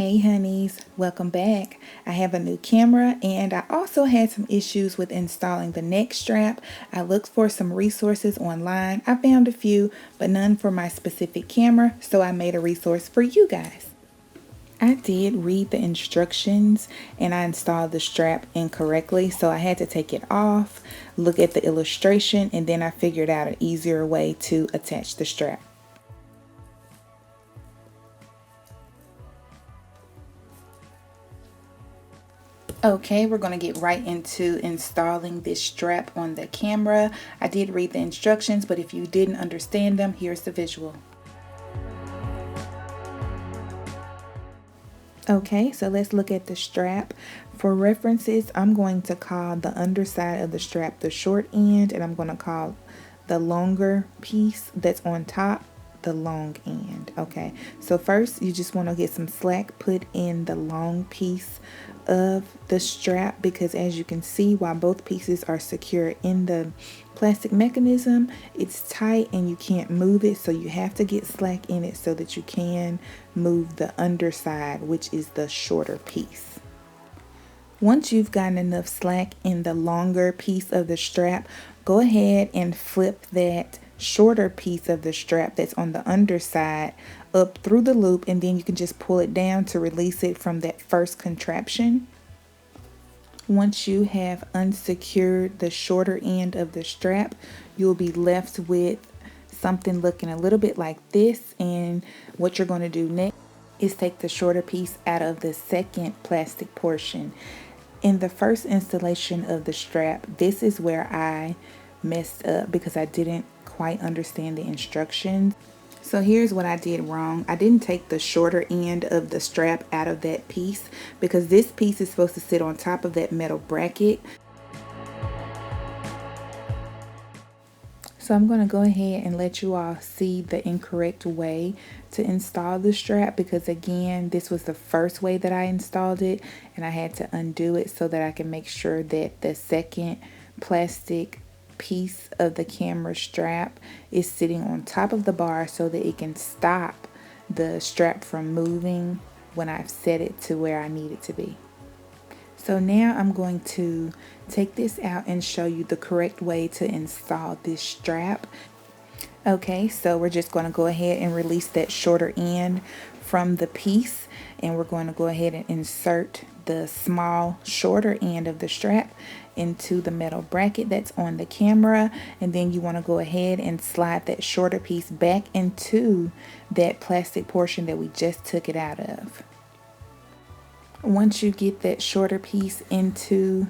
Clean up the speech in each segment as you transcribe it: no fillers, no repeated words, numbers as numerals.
Hey honeys, welcome back. I have a new camera and I also had some issues with installing the neck strap. I looked for some resources online. I found a few, but none for my specific camera, so I made a resource for you guys. I did read the instructions and I installed the strap incorrectly, so I had to take it off, look at the illustration, and then I figured out an easier way to attach the strap. Okay, we're going to get right into installing this strap on the camera. I did read the instructions, but if you didn't understand them, here's the visual. Okay, so let's look at the strap. For references, I'm going to call the underside of the strap the short end, and I'm going to call the longer piece that's on top the long end. Okay, so first you just want to get some slack put in the long piece of the strap, because as you can see, while both pieces are secure in the plastic mechanism, it's tight and you can't move it, so you have to get slack in it so that you can move the underside, which is the shorter piece. Once you've gotten enough slack in the longer piece of the strap, go ahead and flip that shorter piece of the strap that's on the underside up through the loop, and then you can just pull it down to release it from that first contraption. Once you have unsecured the shorter end of the strap, you'll be left with something looking a little bit like this, and what you're going to do next is take the shorter piece out of the second plastic portion. In the first installation of the strap, this is where I messed up because I didn't quite understand the instructions. So here's what I did wrong. I didn't take the shorter end of the strap out of that piece, because this piece is supposed to sit on top of that metal bracket. So I'm going to go ahead and let you all see the incorrect way to install the strap, because again, this was the first way that I installed it, and I had to undo it so that I can make sure that the second plastic piece of the camera strap is sitting on top of the bar so that it can stop the strap from moving when I've set it to where I need it to be. So now I'm going to take this out and show you the correct way to install this strap. Okay, so we're just going to go ahead and release that shorter end from the piece, and we're going to go ahead and insert the small shorter end of the strap into the metal bracket that's on the camera, and then you want to go ahead and slide that shorter piece back into that plastic portion that we just took it out of. Once you get that shorter piece into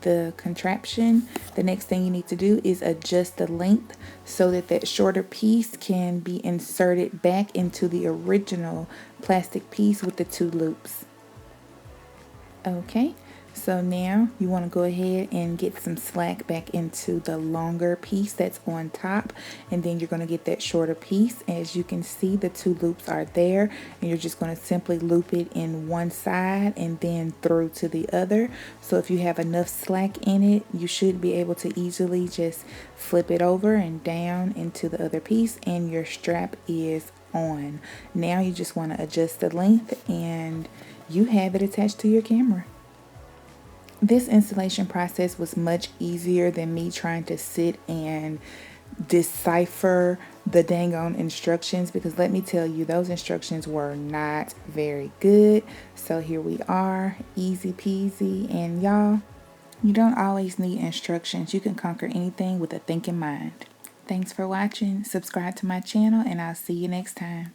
the contraption, the next thing you need to do is adjust the length so that that shorter piece can be inserted back into the original plastic piece with the two loops. Okay, so now you want to go ahead and get some slack back into the longer piece that's on top, and then you're going to get that shorter piece. As you can see, the two loops are there, and you're just going to simply loop it in one side and then through to the other. So if you have enough slack in it, you should be able to easily just flip it over and down into the other piece, and your strap is on. Now you just want to adjust the length and you have it attached to your camera. This installation process was much easier than me trying to sit and decipher the dang on instructions, because let me tell you, those instructions were not very good. So here we are, easy peasy. And y'all, you don't always need instructions. You can conquer anything with a thinking mind. Thanks for watching. Subscribe to my channel and I'll see you next time.